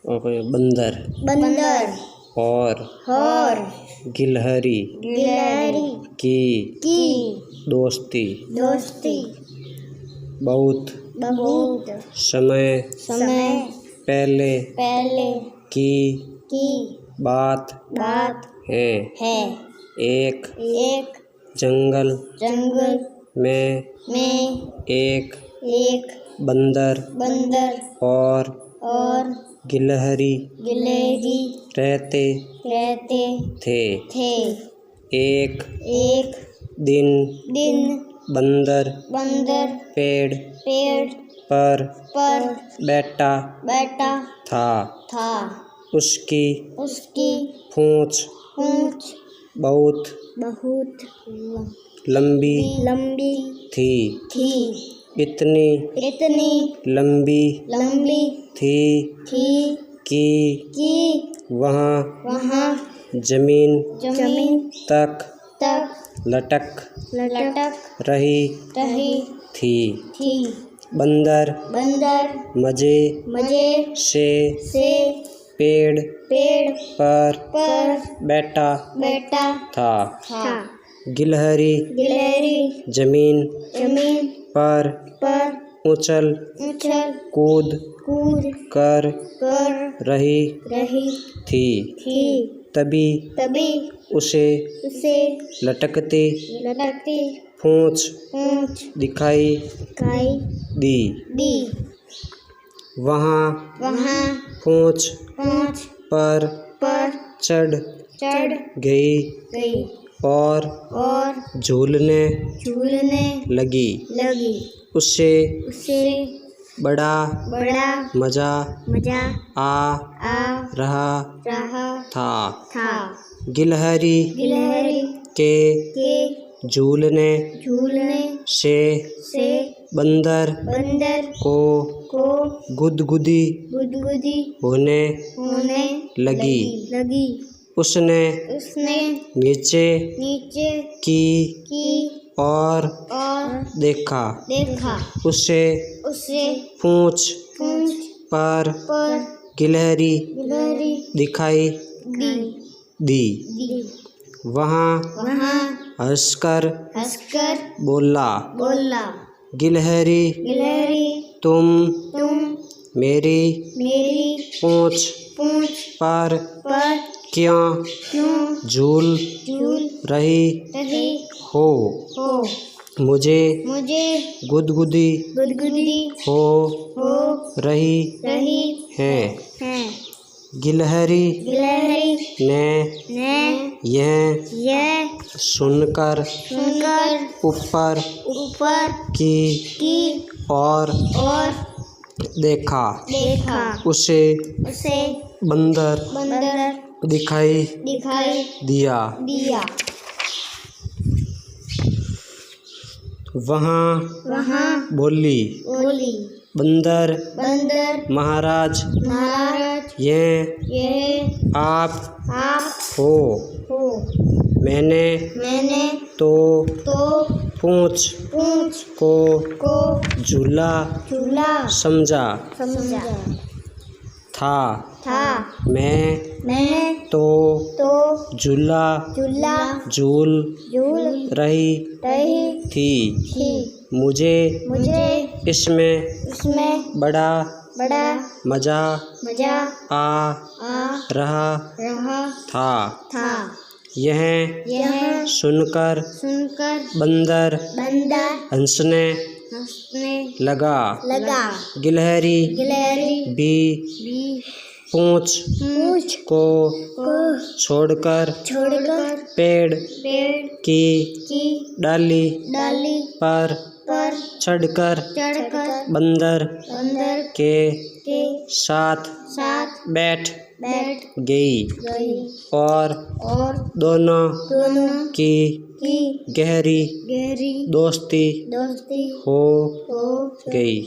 Okay, बंदर बंदर और गिलहरी की दोस्ती बहुत समय पहले की बात है। एक जंगल में एक बंदर और गिलहरी रहते थे। एक दिन बंदर पेड़ पर बैठा था। उसकी पूंछ बहुत लंबी थी। इतनी लंबी थी कि वहाँ जमीन तक लटक रही थी। बंदर मजे से पेड़ पर बैठा था। गिलहरी जमीन पर उछल कूद कर रही थी। तभी उसे लटकती पूंछ दिखाई दी। वहाँ पूंछ पर चढ़ गई और झूलने लगी। उसे बड़ा मजा आ रहा था। गिलहरी के झूलने से बंदर को गुदगुदी होने लगी। उसने नीचे की और देखा। उसे पूंछ पर गिलहरी दिखाई दी। वहाँ हंसकर बोला, गिलहरी तुम मेरी पूंछ पर क्यों झूल रही हो? मुझे गुदगुदी हो रही है। गिलहरी ने यह सुनकर ऊपर की ओर देखा। उसे बंदर दिखाई दिया। वहाँ बोली, बंदर महाराज ये आप हो। मैंने तो पूंछ को झूला समझा था। मैं तो झूला झूल रही थी। मुझे इसमें बड़ा मजा आ रहा था। यह सुनकर बंदर हंसने लगा। गिलहरी भी पूंछ को छोड़कर पेड़ की डाली पर चढ़कर बंदर के साथ बैठ गई और दोनों की गहरी दोस्ती हो गई।